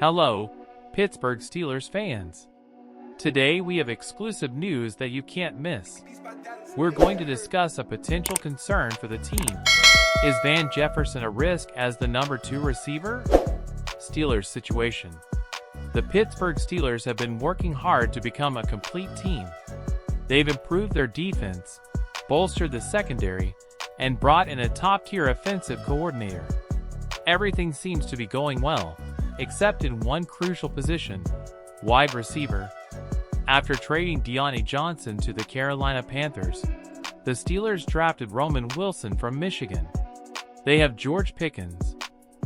Hello, Pittsburgh Steelers fans. Today we have exclusive news that you can't miss. We're going to discuss a potential concern for the team. Is Van Jefferson a risk as the number 2 receiver? Steelers situation. The Pittsburgh Steelers have been working hard to become a complete team. They've improved their defense, bolstered the secondary, and brought in a top-tier offensive coordinator. Everything seems to be going well, except in one crucial position, wide receiver. After trading Deontay Johnson to the Carolina Panthers, the Steelers drafted Roman Wilson from Michigan. They have George Pickens,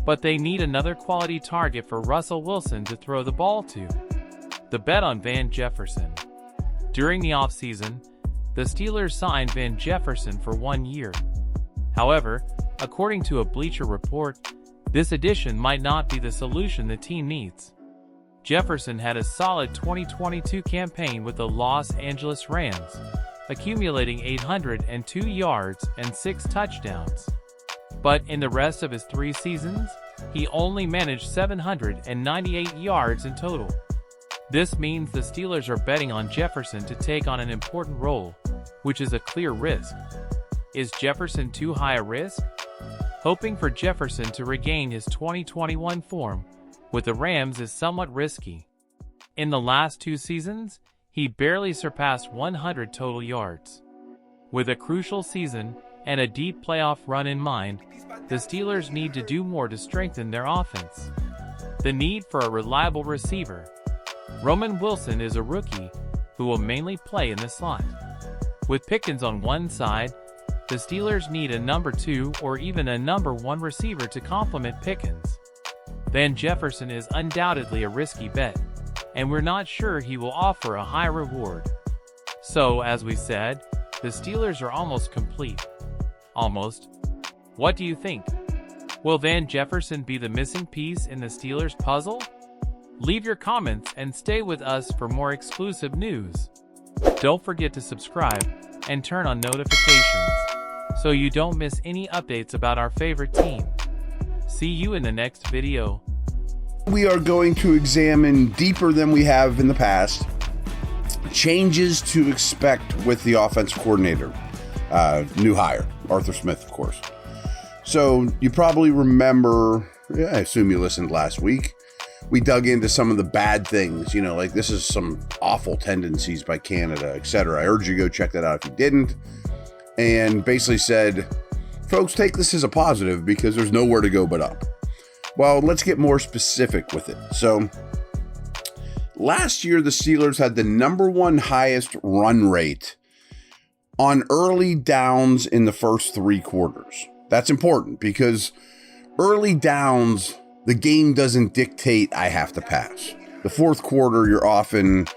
but they need another quality target for Russell Wilson to throw the ball to. The bet on Van Jefferson. During the offseason, the Steelers signed Van Jefferson for 1 year. However, according to a Bleacher Report, this addition might not be the solution the team needs. Jefferson had a solid 2022 campaign with the Los Angeles Rams, accumulating 802 yards and 6 touchdowns. But in the rest of his 3 seasons, he only managed 798 yards in total. This means the Steelers are betting on Jefferson to take on an important role, which is a clear risk. Is Jefferson too high a risk? Hoping for Jefferson to regain his 2021 form with the Rams is somewhat risky. In the last 2 seasons, he barely surpassed 100 total yards. With a crucial season and a deep playoff run in mind, the Steelers need to do more to strengthen their offense. The need for a reliable receiver. Roman Wilson is a rookie who will mainly play in the slot. With Pickens on one side, the Steelers need a number 2 or even a number 1 receiver to complement Pickens. Van Jefferson is undoubtedly a risky bet, and we're not sure he will offer a high reward. So, as we said, the Steelers are almost complete. Almost. What do you think? Will Van Jefferson be the missing piece in the Steelers puzzle? Leave your comments and stay with us for more exclusive news. Don't forget to subscribe and turn on notifications so you don't miss any updates about our favorite team. See you in the next video. We are going to examine deeper than we have in the past changes to expect with the offensive coordinator, new hire, Arthur Smith, of course. So you probably remember, I assume you listened last week, we dug into some of the bad things, like this is some awful tendencies by Canada, etc. I urge you to go check that out if you didn't. And basically said, folks, take this as a positive because there's nowhere to go but up. Well, let's get more specific with it. So last year, the Steelers had the number 1 highest run rate on early downs in the first 3 quarters. That's important because early downs, the game doesn't dictate I have to pass. The fourth quarter, you're often,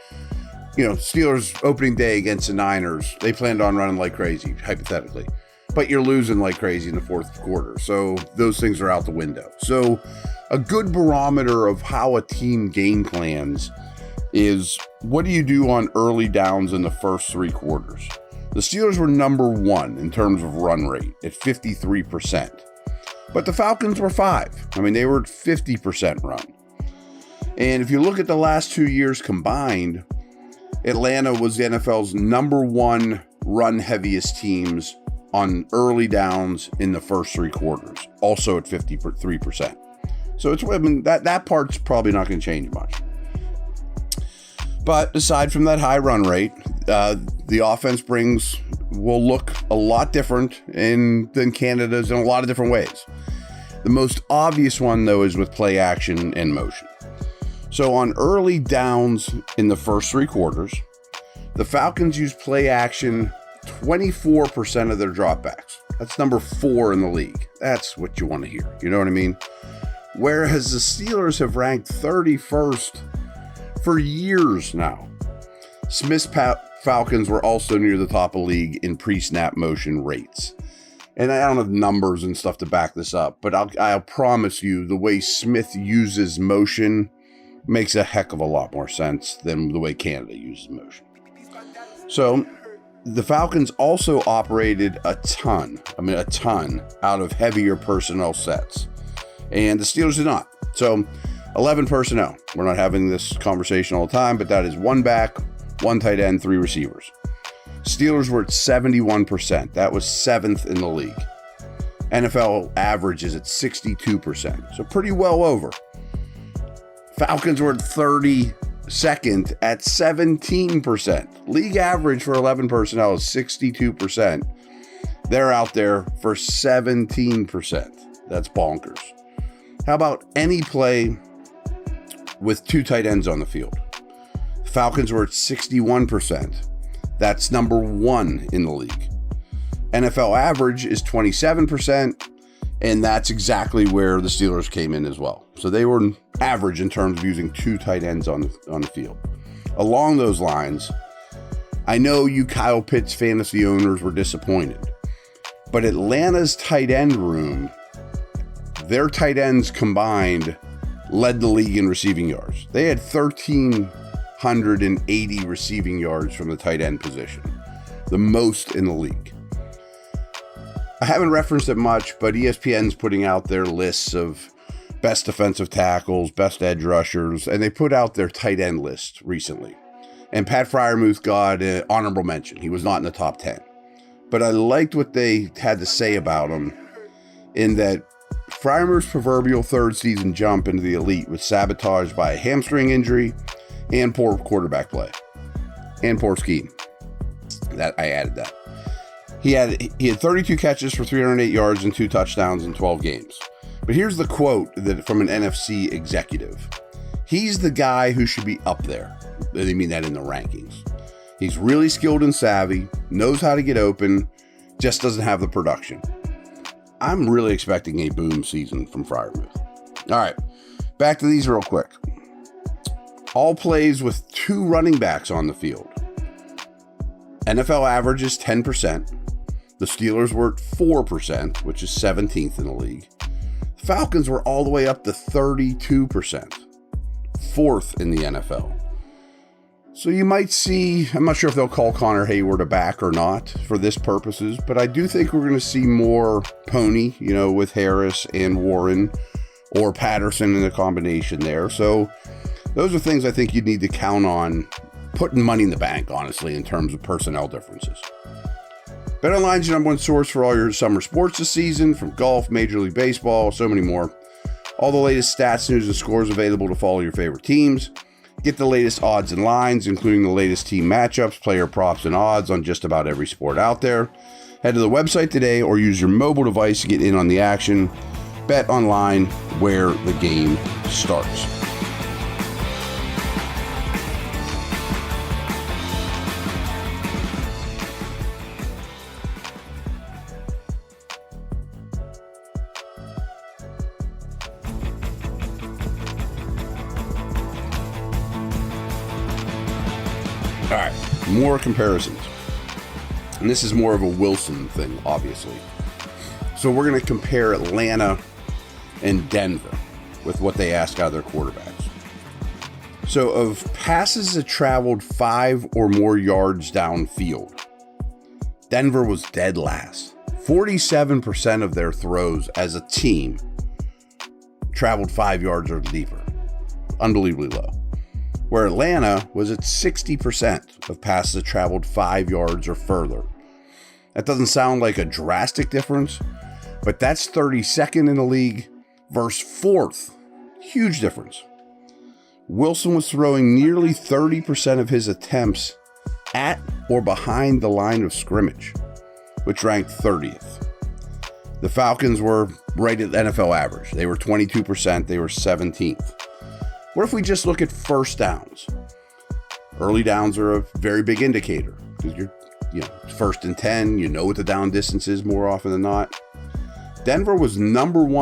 Steelers opening day against the Niners, they planned on running like crazy, hypothetically. But you're losing like crazy in the fourth quarter. So those things are out the window. So a good barometer of how a team game plans is what do you do on early downs in the first 3 quarters? The Steelers were number 1 in terms of run rate at 53%. But the Falcons were 5. They were at 50% run. And if you look at the last 2 years combined, Atlanta was the NFL's number 1 run heaviest teams on early downs in the first 3 quarters, also at 53%. So that part's probably not going to change much. But aside from that high run rate, the offense will look a lot different than Canada's in a lot of different ways. The most obvious one, though, is with play action and motion. So on early downs in the first 3 quarters, the Falcons use play action 24% of their dropbacks. That's number 4 in the league. That's what you want to hear. You know what I mean? Whereas the Steelers have ranked 31st for years now. Smith's Falcons were also near the top of the league in pre-snap motion rates. And I don't have numbers and stuff to back this up, but I'll promise you the way Smith uses motion makes a heck of a lot more sense than the way Canada uses motion. So the Falcons also operated a ton out of heavier personnel sets. And the Steelers did not. So 11 personnel. We're not having this conversation all the time, but that is 1 back, 1 tight end, 3 receivers. Steelers were at 71%. That was 7th in the league. NFL average is at 62%, so pretty well over. Falcons were at 32nd at 17%. League average for 11 personnel is 62%. They're out there for 17%. That's bonkers. How about any play with 2 tight ends on the field? Falcons were at 61%. That's number 1 in the league. NFL average is 27%, and that's exactly where the Steelers came in as well. So they were average in terms of using 2 tight ends on the field. Along those lines, I know you Kyle Pitts fantasy owners were disappointed, but Atlanta's tight end room, their tight ends combined, led the league in receiving yards. They had 1,380 receiving yards from the tight end position, the most in the league. I haven't referenced it much, but ESPN's putting out their lists of best defensive tackles, best edge rushers, and they put out their tight end list recently. And Pat Freiermuth got an honorable mention. He was not in the top 10. But I liked what they had to say about him, in that Freiermuth's proverbial third season jump into the elite was sabotaged by a hamstring injury and poor quarterback play and poor scheme. That I added that. He had 32 catches for 308 yards and 2 touchdowns in 12 games. But here's the quote from an NFC executive. He's the guy who should be up there. They mean that in the rankings. He's really skilled and savvy, knows how to get open, just doesn't have the production. I'm really expecting a boom season from Freiermuth. All right, back to these real quick. All plays with 2 running backs on the field. NFL average is 10%. The Steelers were at 4%, which is 17th in the league. The Falcons were all the way up to 32%, 4th in the NFL. So you might see, I'm not sure if they'll call Connor Hayward a back or not for this purposes, but I do think we're going to see more pony, with Harris and Warren or Patterson in the combination there. So those are things I think you need to count on putting money in the bank, honestly, in terms of personnel differences. BetOnline's your number 1 source for all your summer sports this season, from golf, Major League Baseball, so many more. All the latest stats, news, and scores available to follow your favorite teams. Get the latest odds and lines, including the latest team matchups, player props, and odds on just about every sport out there. Head to the website today or use your mobile device to get in on the action. BetOnline, where the game starts. All right, more comparisons. And this is more of a Wilson thing, obviously. So we're going to compare Atlanta and Denver with what they ask out of their quarterbacks. So of passes that traveled 5 or more yards downfield, Denver was dead last. 47% of their throws as a team traveled 5 yards or deeper. Unbelievably low. Where Atlanta was at 60% of passes that traveled 5 yards or further. That doesn't sound like a drastic difference, but that's 32nd in the league versus 4th. Huge difference. Wilson was throwing nearly 30% of his attempts at or behind the line of scrimmage, which ranked 30th. The Falcons were right at NFL average. They were 22%. They were 17th. What if we just look at first downs? Early downs are a very big indicator because you're, first and 10, you know what the down distance is more often than not. Denver was number 1